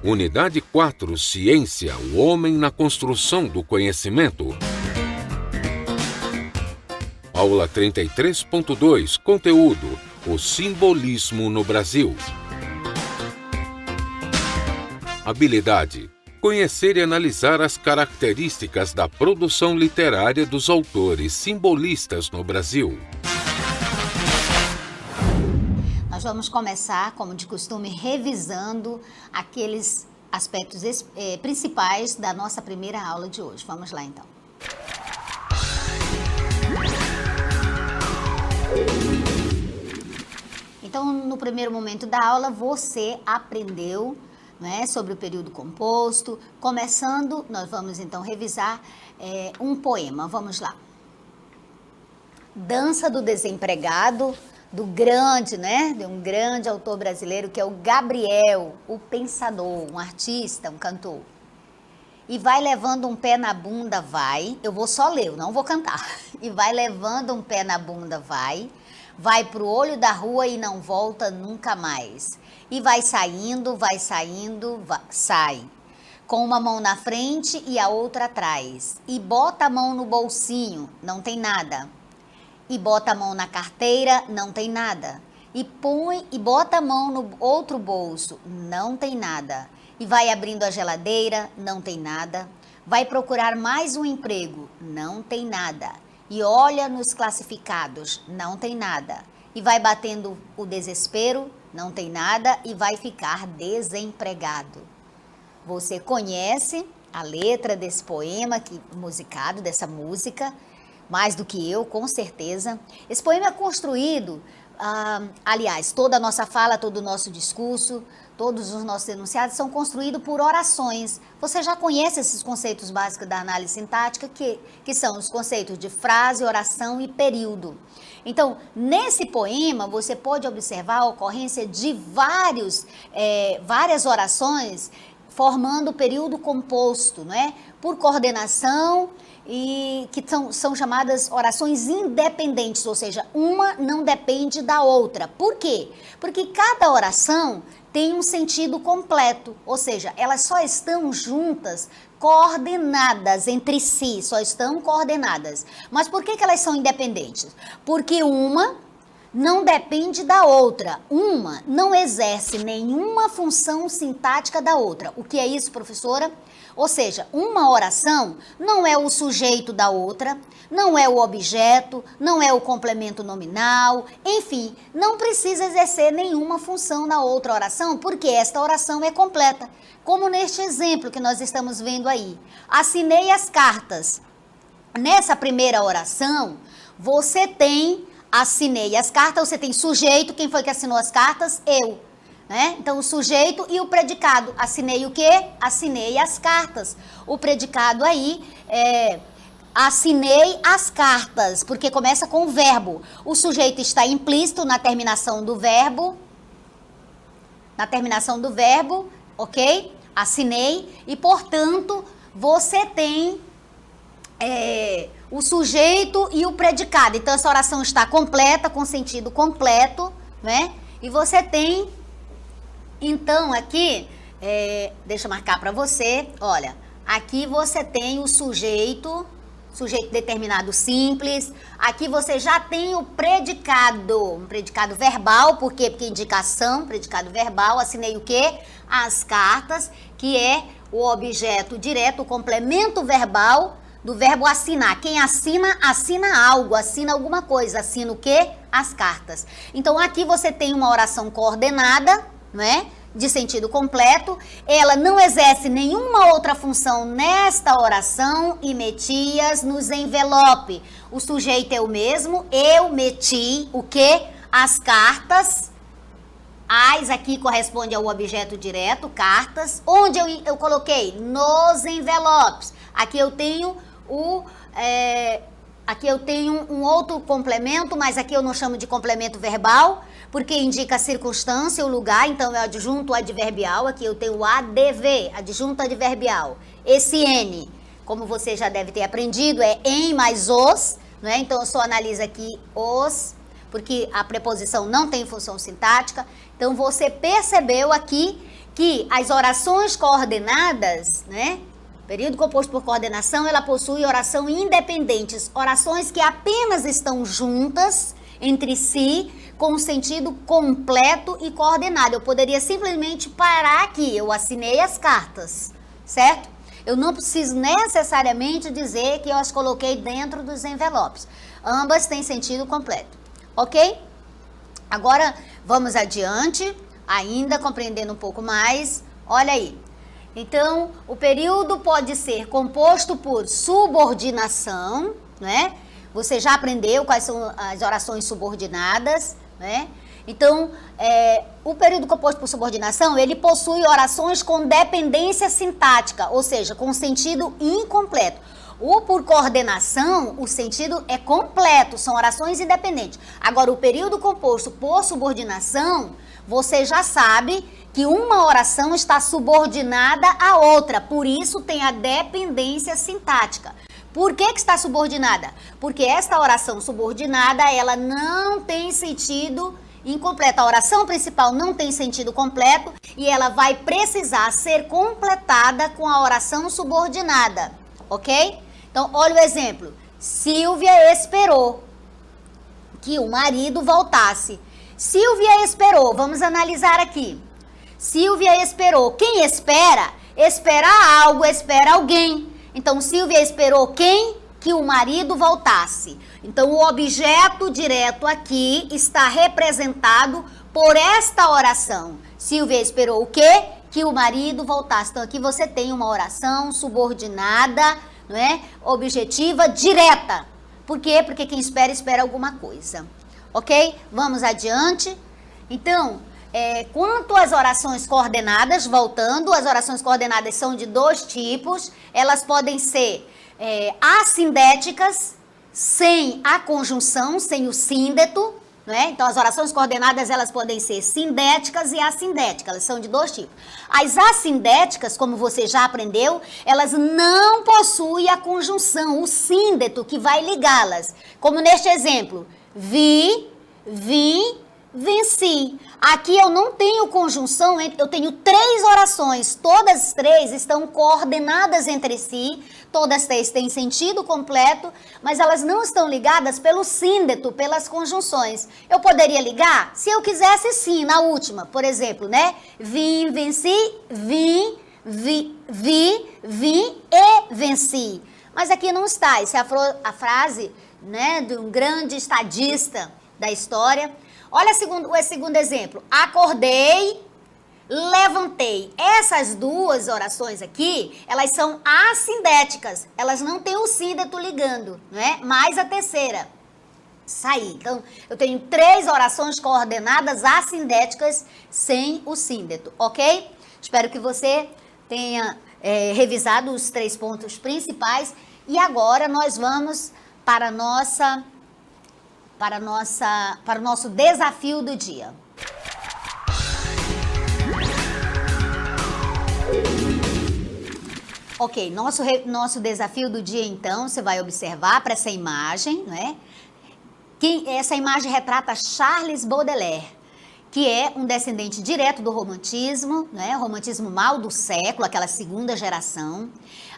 Unidade 4, Ciência, o homem na construção do conhecimento. Aula 33.2, Conteúdo, o simbolismo no Brasil. Habilidade: conhecer e analisar as características da produção literária dos autores simbolistas no Brasil. Nós vamos começar, como de costume, revisando aqueles aspectos principais da nossa primeira aula de hoje. Vamos lá, então. Então, no primeiro momento da aula, você aprendeu, né, sobre o período composto. Começando, nós vamos então revisar um poema. Vamos lá. Dança do Desempregado, de um grande autor brasileiro, que é o Gabriel, o Pensador, um artista, um cantor. E vai levando um pé na bunda, vai. Eu vou só ler, eu não vou cantar. E vai levando um pé na bunda, vai pro olho da rua e não volta nunca mais. E vai saindo, sai. Com uma mão na frente e a outra atrás. E bota a mão no bolsinho, não tem nada. E bota a mão na carteira, não tem nada. E bota a mão no outro bolso, não tem nada. E vai abrindo a geladeira, não tem nada. Vai procurar mais um emprego, não tem nada. E olha nos classificados, não tem nada. E vai batendo o desespero, não tem nada. E vai ficar desempregado. Você conhece a letra desse poema musicado, dessa música, mais do que eu, com certeza. Esse poema é construído, aliás, toda a nossa fala, todo o nosso discurso, todos os nossos enunciados são construídos por orações. Você já conhece esses conceitos básicos da análise sintática, que são os conceitos de frase, oração e período. Então, nesse poema, você pode observar a ocorrência de várias orações formando o período composto, né? Por coordenação, e que são chamadas orações independentes, ou seja, uma não depende da outra. Por quê? Porque cada oração tem um sentido completo, ou seja, elas só estão juntas, coordenadas entre si, só estão coordenadas. Mas por que elas são independentes? Porque uma não depende da outra, uma não exerce nenhuma função sintática da outra. O que é isso, professora? Ou seja, uma oração não é o sujeito da outra, não é o objeto, não é o complemento nominal, enfim, não precisa exercer nenhuma função na outra oração, porque esta oração é completa. Como neste exemplo que nós estamos vendo aí. Assinei as cartas. Nessa primeira oração, você tem assinei as cartas, você tem sujeito, quem foi que assinou as cartas? Eu. Né? Então, o sujeito e o predicado. Assinei o quê? Assinei as cartas. O predicado aí é assinei as cartas, porque começa com o verbo. O sujeito está implícito na terminação do verbo. Ok? Assinei. E, portanto, você tem o sujeito e o predicado. Então, essa oração está completa, com sentido completo, né? E você tem... Então, aqui, deixa eu marcar para você, olha, aqui você tem o sujeito determinado simples, aqui você já tem o predicado, um predicado verbal, por quê? Porque indicação, predicado verbal, assinei o quê? As cartas, que é o objeto direto, o complemento verbal do verbo assinar. Quem assina, assina algo, assina alguma coisa, assina o quê? As cartas. Então, aqui você tem uma oração coordenada, não é? De sentido completo, ela não exerce nenhuma outra função nesta oração e metias nos envelope. O sujeito é o mesmo, eu meti o quê? As cartas. As aqui corresponde ao objeto direto, cartas. Onde eu coloquei? Nos envelopes. Aqui eu tenho um outro complemento, mas aqui eu não chamo de complemento verbal, porque indica a circunstância, o lugar, então é adjunto adverbial. Aqui eu tenho o ADV, adjunto adverbial. Esse N, como você já deve ter aprendido, é em mais os, não é? Então eu só analiso aqui os, porque a preposição não tem função sintática. Então você percebeu aqui que as orações coordenadas, né? Período composto por coordenação, ela possui oração independentes, orações que apenas estão juntas entre si, com um sentido completo e coordenado. Eu poderia simplesmente parar aqui, eu assinei as cartas, certo? Eu não preciso necessariamente dizer que eu as coloquei dentro dos envelopes. Ambas têm sentido completo, ok? Agora, vamos adiante, ainda compreendendo um pouco mais. Olha aí. Então, o período pode ser composto por subordinação, né? Você já aprendeu quais são as orações subordinadas, né? Então, o período composto por subordinação, ele possui orações com dependência sintática, ou seja, com sentido incompleto. O por coordenação, o sentido é completo, são orações independentes. Agora, o período composto por subordinação, você já sabe que uma oração está subordinada à outra, por isso tem a dependência sintática. Por que está subordinada? Porque esta oração subordinada, ela não tem sentido incompleto. A oração principal não tem sentido completo e ela vai precisar ser completada com a oração subordinada, ok? Então, olha o exemplo. Silvia esperou que o marido voltasse. Silvia esperou, vamos analisar aqui. Silvia esperou. Quem espera? Espera algo, espera alguém. Então, Silvia esperou quem? Que o marido voltasse. Então, o objeto direto aqui está representado por esta oração. Silvia esperou o quê? Que o marido voltasse. Então, aqui você tem uma oração subordinada, não é? Objetiva, direta. Por quê? Porque quem espera, espera alguma coisa. Ok? Vamos adiante. Então, quanto às orações coordenadas, voltando, as orações coordenadas são de dois tipos. Elas podem ser assindéticas, sem a conjunção, sem o síndeto, né? Então, as orações coordenadas, elas podem ser sindéticas e assindéticas, elas são de dois tipos. As assindéticas, como você já aprendeu, elas não possuem a conjunção, o síndeto que vai ligá-las. Como neste exemplo, vi, vim, venci. Aqui eu não tenho conjunção, eu tenho três orações, todas as três estão coordenadas entre si, todas três têm sentido completo, mas elas não estão ligadas pelo síndeto, pelas conjunções. Eu poderia ligar? Se eu quisesse, sim, na última, por exemplo, né? Vim, venci, vim, vi, vim e venci. Mas aqui não está, essa é a frase, né, de um grande estadista da história. Olha o segundo exemplo. Acordei, levantei. Essas duas orações aqui, elas são assindéticas. Elas não têm o síndeto ligando, né? Mais a terceira. Saí. Então, eu tenho três orações coordenadas assindéticas sem o síndeto, ok? Espero que você tenha revisado os três pontos principais. E agora nós vamos para o nosso desafio do dia. Ok, nosso desafio do dia, então, você vai observar para essa imagem, né? Essa imagem retrata Charles Baudelaire, que é um descendente direto do romantismo, né? O romantismo mal do século, aquela segunda geração.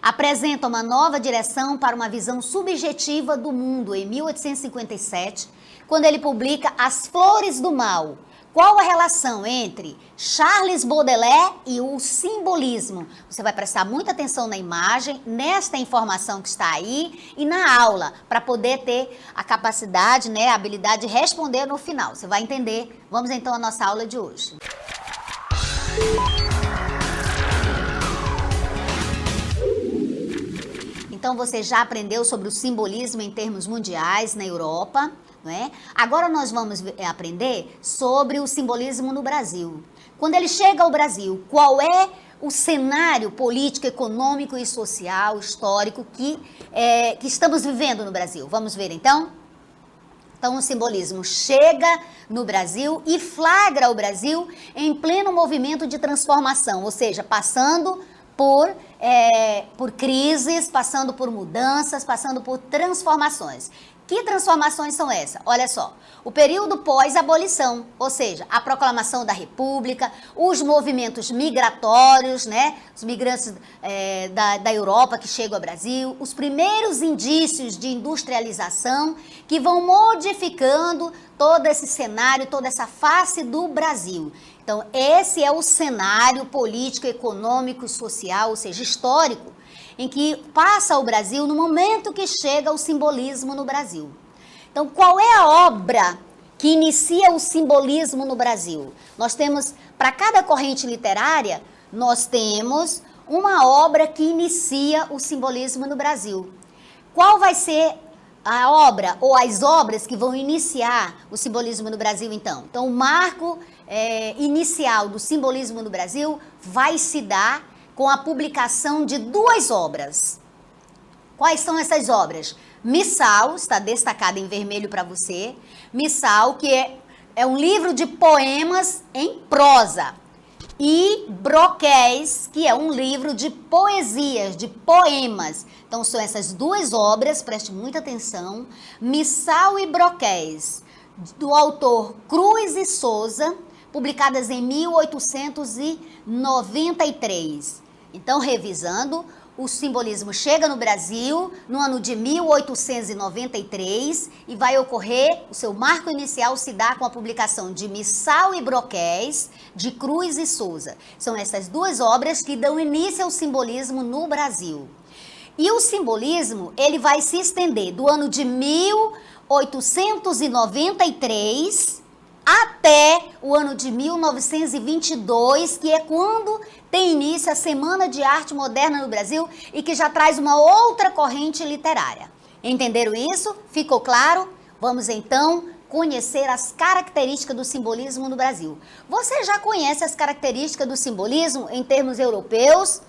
Apresenta uma nova direção para uma visão subjetiva do mundo em 1857, quando ele publica As Flores do Mal. Qual a relação entre Charles Baudelaire e o simbolismo? Você vai prestar muita atenção na imagem, nesta informação que está aí e na aula, para poder ter a capacidade, né, a habilidade de responder no final. Você vai entender. Vamos então à nossa aula de hoje. Então, você já aprendeu sobre o simbolismo em termos mundiais na Europa, não é? Agora nós vamos aprender sobre o simbolismo no Brasil. Quando ele chega ao Brasil, qual é o cenário político, econômico e social, histórico que estamos vivendo no Brasil? Vamos ver então? Então, o simbolismo chega no Brasil e flagra o Brasil em pleno movimento de transformação, ou seja, passando por crises, passando por mudanças, passando por transformações. Que transformações são essas? Olha só, o período pós-abolição, ou seja, a proclamação da os movimentos migratórios, né? Os migrantes da Europa que chegam ao Brasil, os primeiros indícios de industrialização que vão modificando todo esse cenário, toda essa face do Brasil. Então, esse é o cenário político, econômico, social, ou seja, histórico, em que passa o Brasil no momento que chega o simbolismo no Brasil. Então, qual é a obra que inicia o simbolismo no Brasil? Nós temos, para cada corrente literária, nós temos uma obra que inicia o simbolismo no Brasil. Qual vai ser a obra ou as obras que vão iniciar o simbolismo no Brasil, então? Então, o marco inicial do simbolismo no Brasil vai se dar com a publicação de 2 obras. Quais são essas obras? Missal, está destacado em vermelho para você. Missal, que é um livro de poemas em prosa. E Broquéis, que é um livro de poesias, de poemas. Então, são essas 2 obras, preste muita atenção. Missal e Broquéis, do autor Cruz e Souza, publicadas em 1893. Então, revisando, o simbolismo chega no Brasil no ano de 1893 e vai ocorrer, o seu marco inicial se dá com a publicação de Missal e Broquéis, de Cruz e Souza. São essas 2 obras que dão início ao simbolismo no Brasil. E o simbolismo, ele vai se estender do ano de 1893 até o ano de 1922, que é quando tem início a Semana de Arte Moderna no Brasil e que já traz uma outra corrente literária. Entenderam isso? Ficou claro? Vamos então conhecer as características do simbolismo no Brasil. Você já conhece as características do simbolismo em termos europeus?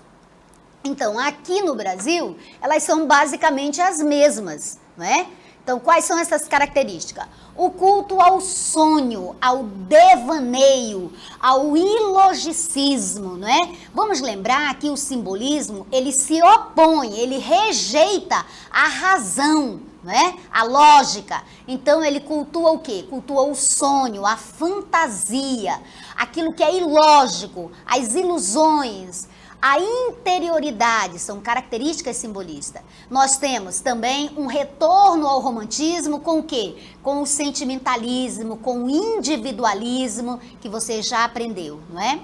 Então, aqui no Brasil, elas são basicamente as mesmas, não é? Então, quais são essas características? O culto ao sonho, ao devaneio, ao ilogicismo, não é? Vamos lembrar que o simbolismo, ele se opõe, ele rejeita a razão, não é? A lógica. Então, ele cultua o quê? Cultua o sonho, a fantasia, aquilo que é ilógico, as ilusões, a interioridade, são características simbolistas. Nós temos também um retorno ao romantismo com o quê? Com o sentimentalismo, com o individualismo, que você já aprendeu, não é?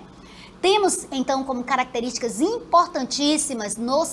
Temos, então, como características importantíssimas no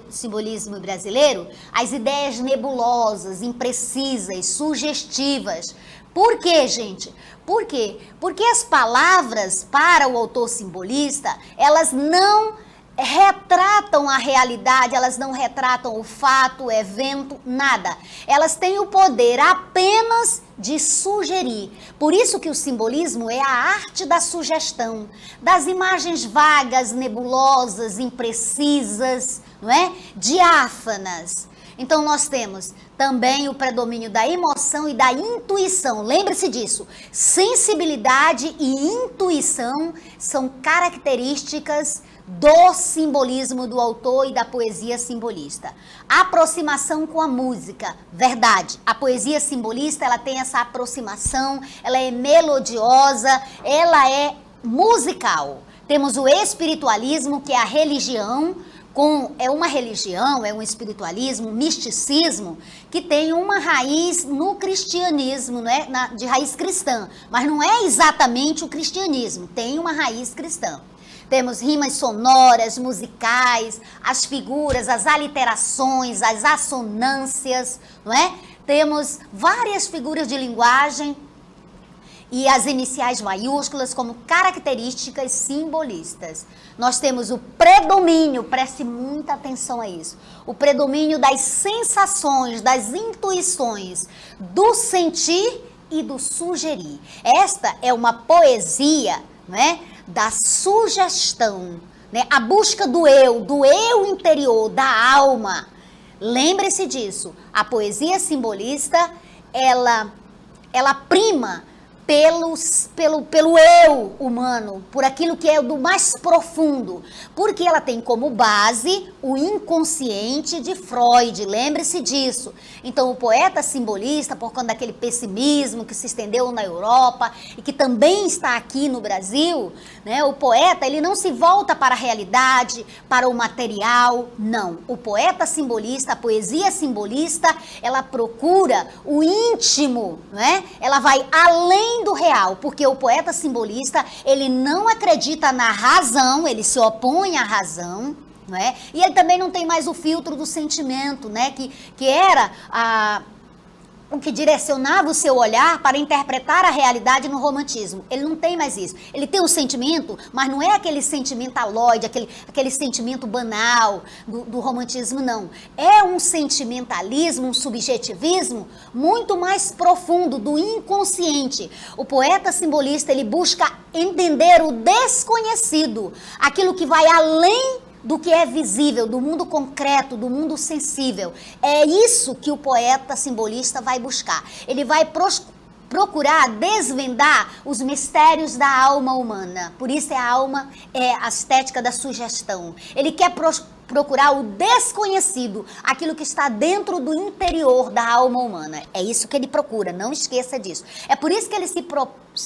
simbolismo brasileiro, as ideias nebulosas, imprecisas, sugestivas. Por quê, gente? Por quê? Porque as palavras para o autor simbolista, elas não retratam a realidade, elas não retratam o fato, o evento, nada. Elas têm o poder apenas de sugerir. Por isso que o simbolismo é a arte da sugestão, das imagens vagas, nebulosas, imprecisas, não é? Diáfanas. Então, nós temos também o predomínio da emoção e da intuição. Lembre-se disso. Sensibilidade e intuição são características do simbolismo do autor e da poesia simbolista. Aproximação com a música. Verdade. A poesia simbolista, ela tem essa aproximação, ela é melodiosa, ela é musical. Temos o espiritualismo, que é a religião, é uma religião, é um espiritualismo, um misticismo, que tem uma raiz no cristianismo, não é? De raiz cristã, mas não é exatamente o cristianismo, tem uma raiz cristã. Temos rimas sonoras, musicais, as figuras, as aliterações, as assonâncias, não é? Temos várias figuras de linguagem e as iniciais maiúsculas como características simbolistas. Nós temos o predomínio, preste muita atenção a isso, o predomínio das sensações, das intuições, do sentir e do sugerir. Esta é uma poesia, né, da sugestão, né, a busca do eu interior, da alma. Lembre-se disso, a poesia simbolista, ela prima pelo eu humano, por aquilo que é do mais profundo, porque ela tem como base o inconsciente de Freud, lembre-se disso. Então o poeta simbolista, por conta daquele pessimismo que se estendeu na Europa e que também está aqui no Brasil, né, o poeta ele não se volta para a realidade, para o material, não. O poeta simbolista, a poesia simbolista, ela procura o íntimo, né? Ela vai além do real, porque o poeta simbolista, ele não acredita na razão, ele se opõe à razão, né? E ele também não tem mais o filtro do sentimento, né? Que era o que direcionava o seu olhar para interpretar a realidade no romantismo. Ele não tem mais isso. Ele tem o sentimento, mas não é aquele sentimentaloide, aquele sentimento banal do romantismo, não. É um sentimentalismo, um subjetivismo muito mais profundo, do inconsciente. O poeta simbolista, ele busca entender o desconhecido, aquilo que vai além do que é visível, do mundo concreto, do mundo sensível. É isso que o poeta simbolista vai buscar. Ele vai procurar desvendar os mistérios da alma humana. Por isso é a estética da sugestão. Ele quer procurar o desconhecido, aquilo que está dentro do interior da alma humana. É isso que ele procura, não esqueça disso. É por isso que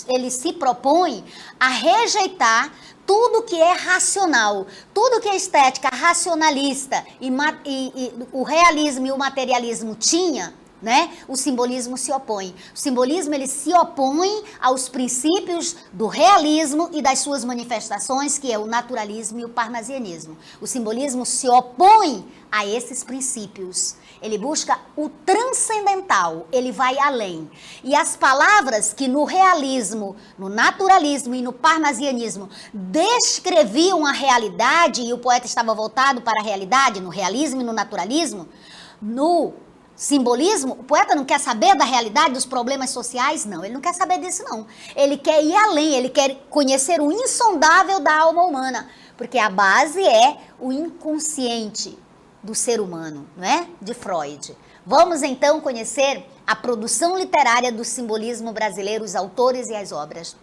ele se propõe a rejeitar tudo que é racional, tudo que é estética racionalista e o realismo e o materialismo tinha, né? O simbolismo se opõe. O simbolismo ele se opõe aos princípios do realismo e das suas manifestações, que é o naturalismo e o parnasianismo. O simbolismo se opõe a esses princípios. Ele busca o transcendental, ele vai além. E as palavras que no realismo, no naturalismo e no parnasianismo descreviam a realidade, e o poeta estava voltado para a realidade, no realismo e no naturalismo, no simbolismo, o poeta não quer saber da realidade, dos problemas sociais, não. Ele não quer saber disso, não. Ele quer ir além, ele quer conhecer o insondável da alma humana, porque a base é o inconsciente do ser humano, não é? De Freud. Vamos então conhecer a produção literária do simbolismo brasileiro, os autores e as obras.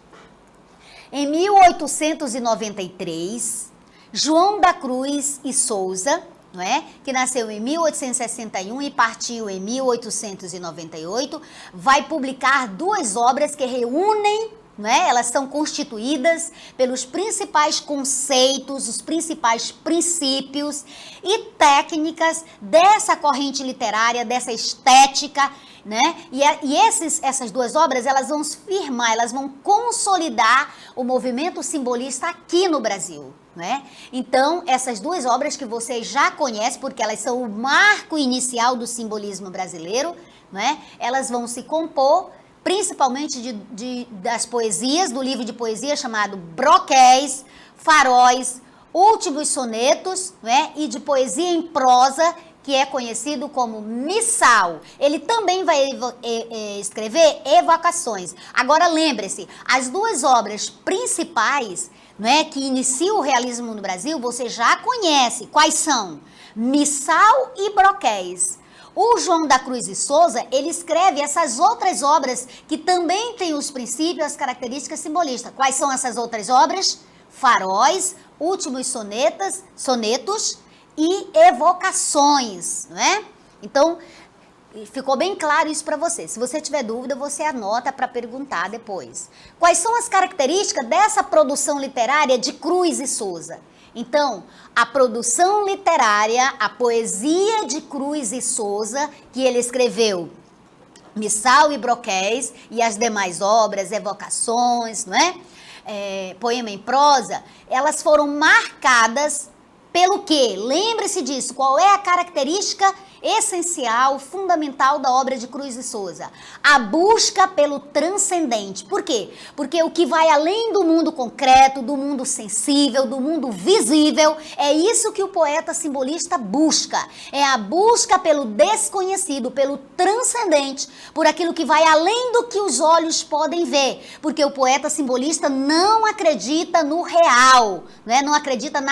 Em 1893, João da Cruz e Souza, não é? Que nasceu em 1861 e partiu em 1898, vai publicar duas obras que reúnem, não é? Elas são constituídas pelos principais conceitos, os principais princípios e técnicas dessa corrente literária, dessa estética, né? E essas duas obras, elas vão firmar, elas vão consolidar o movimento simbolista aqui no Brasil, né? Então, essas duas obras que vocês já conhecem, porque elas são o marco inicial do simbolismo brasileiro, né? Elas vão se compor principalmente das poesias, do livro de poesia chamado Broquéis, Faróis, Últimos Sonetos, né? E de poesia em prosa, que é conhecido como missal. Ele também vai escrever evocações. Agora lembre-se, as duas obras principais, né, que iniciam o realismo no Brasil, você já conhece. Quais são? Missal e Broquéis. O João da Cruz e Souza, ele escreve essas outras obras que também têm os princípios, as características simbolistas. Quais são essas outras obras? Faróis, Últimos Sonetos e Evocações, não é? Então, ficou bem claro isso para você. Se você tiver dúvida, você anota para perguntar depois. Quais são as características dessa produção literária de Cruz e Souza? Então, a produção literária, a poesia de Cruz e Souza, que ele escreveu Missal e Broquéis, e as demais obras, evocações, não é? Poema em prosa, elas foram marcadas pelo quê? Lembre-se disso. Qual é a característica essencial, fundamental da obra de Cruz e Souza? A busca pelo transcendente. Por quê? Porque o que vai além do mundo concreto, do mundo sensível, do mundo visível, é isso que o poeta simbolista busca. É a busca pelo desconhecido, pelo transcendente, por aquilo que vai além do que os olhos podem ver. Porque o poeta simbolista não acredita no real, né? Não acredita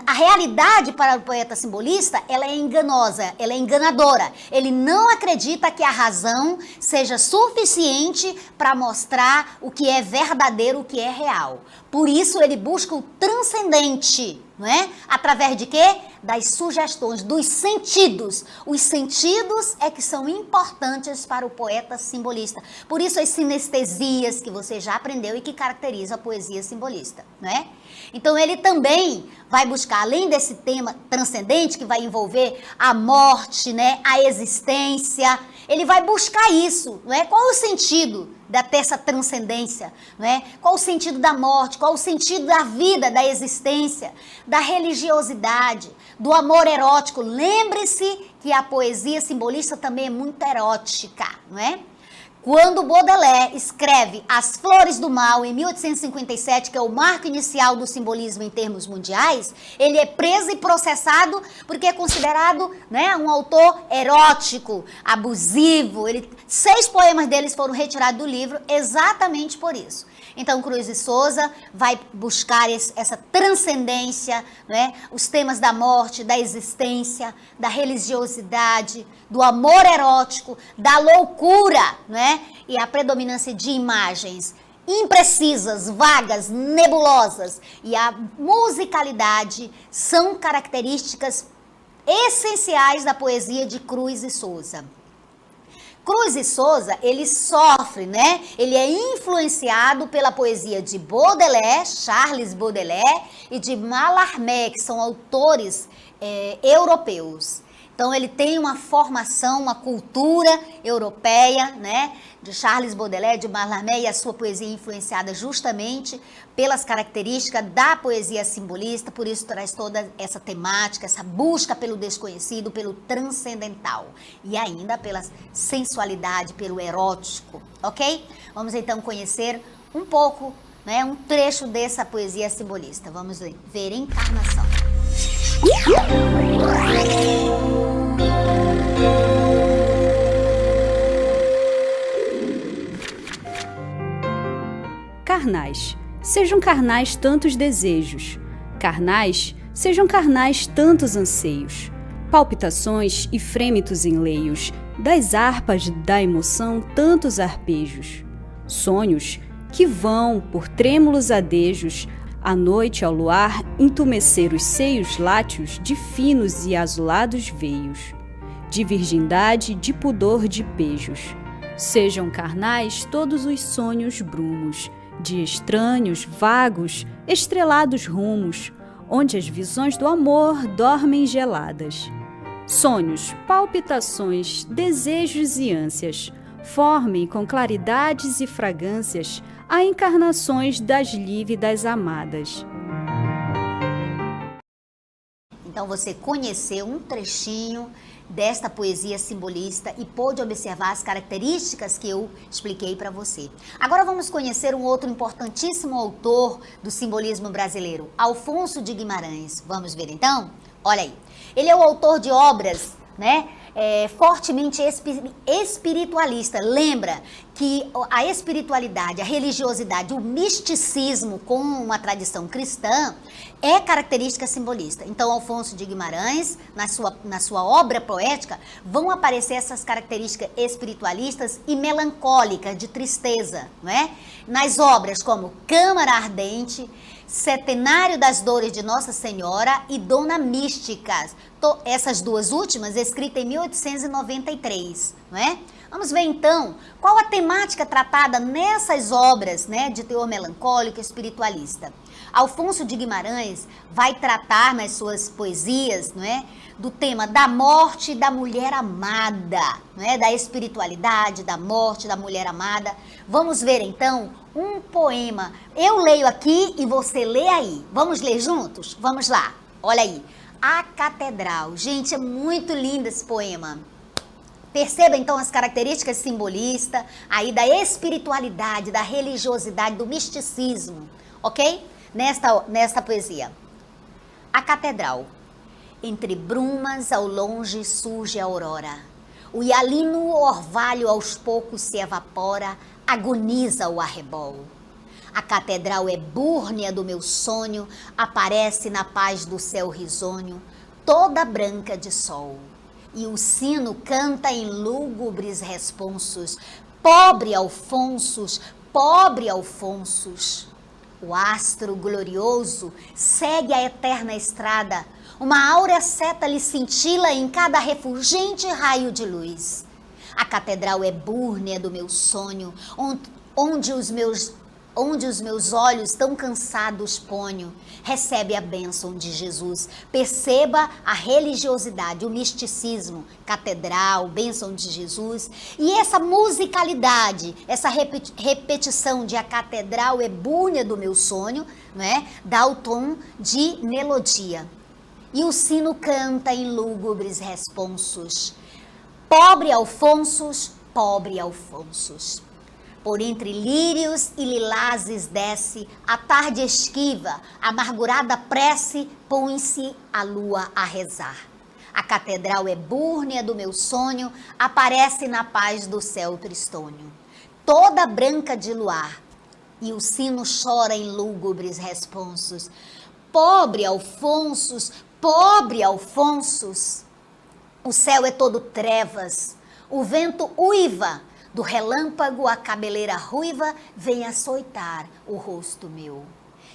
a realidade para o poeta simbolista, ela é enganosa, ela é enganadora. Ele não acredita que a razão seja suficiente para mostrar o que é verdadeiro, o que é real. Por isso ele busca o transcendente, não é? Através de quê? Das sugestões, dos sentidos. Os sentidos é que são importantes para o poeta simbolista. Por isso as sinestesias que você já aprendeu e que caracterizam a poesia simbolista, não é? Então ele também vai buscar, além desse tema transcendente que vai envolver a morte, né, a existência, ele vai buscar isso, não é? Qual é o sentido dessa transcendência, não é? Qual o sentido da morte? Qual o sentido da vida, da existência, da religiosidade, do amor erótico? Lembre-se que a poesia simbolista também é muito erótica, não é? Quando Baudelaire escreve As Flores do Mal, em 1857, que é o marco inicial do simbolismo em termos mundiais, ele é preso e processado porque é considerado, né, um autor erótico, abusivo. 6 poemas deles foram retirados do livro exatamente por isso. Então, Cruz de Souza vai buscar essa transcendência, né? Os temas da morte, da existência, da religiosidade, do amor erótico, da loucura, né? E a predominância de imagens imprecisas, vagas, nebulosas e a musicalidade são características essenciais da poesia de Cruz de Souza. Cruz de Souza, ele sofre, né? Ele é influenciado pela poesia de Baudelaire, Charles Baudelaire, e de Mallarmé, que são autores europeus. Então ele tem uma formação, uma cultura europeia, né? De Charles Baudelaire, de Mallarmé, e a sua poesia é influenciada justamente pelas características da poesia simbolista, por isso traz toda essa temática, essa busca pelo desconhecido, pelo transcendental e ainda pela sensualidade, pelo erótico, ok? Vamos então conhecer um pouco, né, um trecho dessa poesia simbolista. Vamos ver Encarnação. Carnais, sejam carnais tantos desejos, carnais, sejam carnais tantos anseios, palpitações e frêmitos enleios, das harpas da emoção tantos arpejos, sonhos que vão, por trêmulos adejos, à noite ao luar, entumecer os seios láteos de finos e azulados veios, de virgindade, de pudor, de pejos. Sejam carnais todos os sonhos brumos, de estranhos, vagos, estrelados rumos, onde as visões do amor dormem geladas. Sonhos, palpitações, desejos e ânsias, formem com claridades e fragrâncias a encarnações das lívidas amadas. Então você conheceu um trechinho desta poesia simbolista e pôde observar as características que eu expliquei para você. Agora vamos conhecer um outro importantíssimo autor do simbolismo brasileiro, Alfonso de Guimarães. Vamos ver então? Olha aí. Ele é o autor de obras, né, fortemente espiritualista. Lembra que a espiritualidade, a religiosidade, o misticismo com uma tradição cristã é característica simbolista. Então, Alfonso de Guimarães, na sua obra poética, vão aparecer essas características espiritualistas e melancólicas, de tristeza, não é? Nas obras como Câmara Ardente, Setenário das Dores de Nossa Senhora e Dona Mística. Essas duas últimas escritas em 1893, não é? Vamos ver então qual a temática tratada nessas obras, né, de teor melancólico e espiritualista. Alfonso de Guimarães vai tratar nas suas poesias, não é, do tema da morte da mulher amada, não é, da espiritualidade, da morte da mulher amada. Vamos ver então um poema. Eu leio aqui e você lê aí. Vamos ler juntos? Vamos lá. Olha aí. A Catedral. Gente, é muito lindo esse poema. Perceba então as características simbolistas aí da espiritualidade, da religiosidade, do misticismo, ok? Nesta poesia. A Catedral. Entre brumas ao longe surge a aurora. O hialino orvalho aos poucos se evapora, agoniza o arrebol. A catedral é búrnia do meu sonho, aparece na paz do céu risonho, toda branca de sol. e o sino canta em lúgubres responsos. Pobre Alfonsos, pobre Alfonsos. O astro glorioso segue a eterna estrada. Uma áurea seta lhe cintila em cada refulgente raio de luz. A catedral é búrnea do meu sonho, onde os meus olhos tão cansados ponho. Recebe a bênção de Jesus. Perceba a religiosidade, o misticismo, catedral, bênção de Jesus. E essa musicalidade, essa repetição de a catedral é búrnea do meu sonho, né? Dá o tom de melodia. E o sino canta em lúgubres responsos. Pobre Alfonsos, pobre Alfonsos. Por entre lírios e lilazes desce, a tarde esquiva, amargurada prece, põe-se a lua a rezar. A catedral é búrnea do meu sonho, aparece na paz do céu tristônio. Toda branca de luar, e o sino chora em lúgubres responsos. Pobre Alfonsos, pobre Alfonsos. O céu é todo trevas, o vento uiva, do relâmpago a cabeleira ruiva vem açoitar o rosto meu.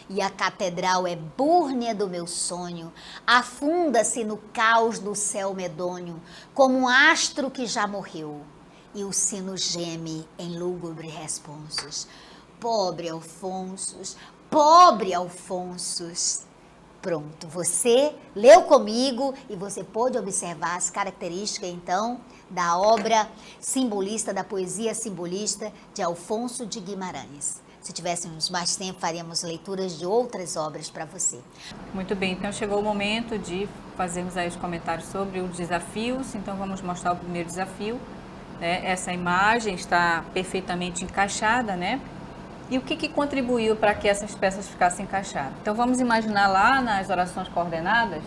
E a catedral é búrnea do meu sonho, afunda-se no caos do céu medonho, como um astro que já morreu. E o sino geme em lúgubre responsos. Pobre Alfonsos, pobre Alfonsos. Pronto, você leu comigo e você pôde observar as características, então, da obra simbolista, da poesia simbolista de Alfonso de Guimarães. Se tivéssemos mais tempo, faríamos leituras de outras obras para você. Muito bem, então chegou o momento de fazermos aí os comentários sobre os desafios. Então vamos mostrar o primeiro desafio, né? Essa imagem está perfeitamente encaixada, né? E o que contribuiu para que essas peças ficassem encaixadas? Então vamos imaginar lá nas orações coordenadas,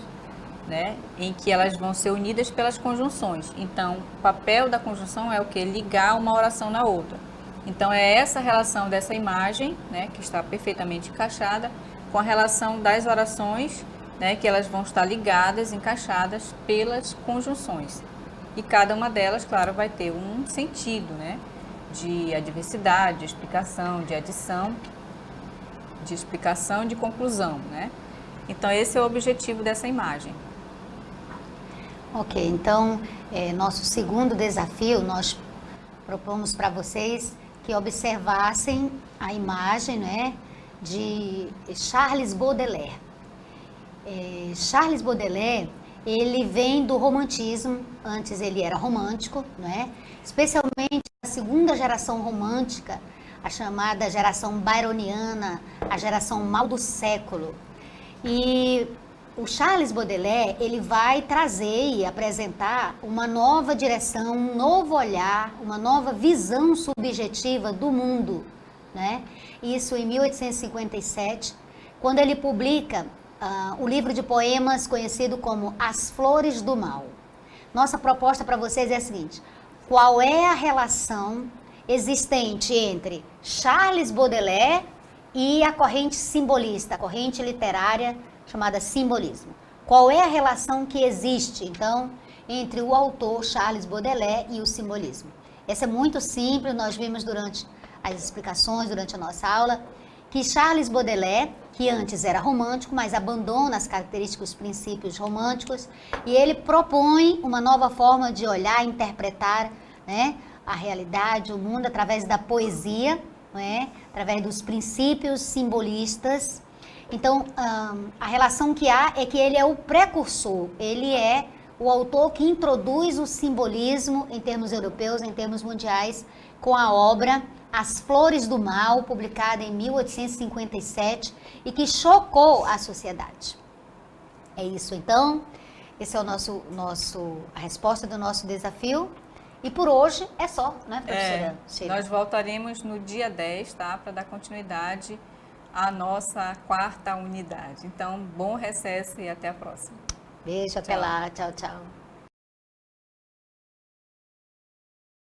né, em que elas vão ser unidas pelas conjunções. Então o papel da conjunção é o que? Ligar uma oração na outra. Então é essa relação dessa imagem, né, que está perfeitamente encaixada, com a relação das orações, né, que elas vão estar ligadas, encaixadas pelas conjunções. E cada uma delas, claro, vai ter um sentido, né? De adversidade, de explicação, de adição, de explicação, de conclusão, né? Então esse é o objetivo dessa imagem. Ok, então nosso segundo desafio, nós propomos para vocês que observassem a imagem, né, de Charles Baudelaire. Charles Baudelaire, ele vem do romantismo, antes ele era romântico, né? Especialmente a segunda geração romântica, a chamada geração byroniana, a geração mal do século. E o Charles Baudelaire, ele vai trazer e apresentar uma nova direção, um novo olhar, uma nova visão subjetiva do mundo, né? Isso em 1857, quando ele publica o livro de poemas conhecido como As Flores do Mal. Nossa proposta para vocês é a seguinte: qual é a relação existente entre Charles Baudelaire e a corrente simbolista, a corrente literária chamada simbolismo? Qual é a relação que existe, então, entre o autor Charles Baudelaire e o simbolismo? Essa é muito simples, nós vimos durante as explicações, durante a nossa aula, que Charles Baudelaire, que antes era romântico, mas abandona as características, os princípios românticos, e ele propõe uma nova forma de olhar, interpretar, né, a realidade, o mundo, através da poesia, né, através dos princípios simbolistas. Então, a relação que há é que ele é o precursor, ele é o autor que introduz o simbolismo em termos europeus, em termos mundiais, com a obra As Flores do Mal, publicada em 1857 e que chocou a sociedade. É isso, então. Esse é o a resposta do nosso desafio. E por hoje é só, né, professora Sheila? Nós voltaremos no dia 10, tá? Para dar continuidade à nossa quarta unidade. Então, bom recesso e até a próxima. Beijo, até lá. Tchau, tchau.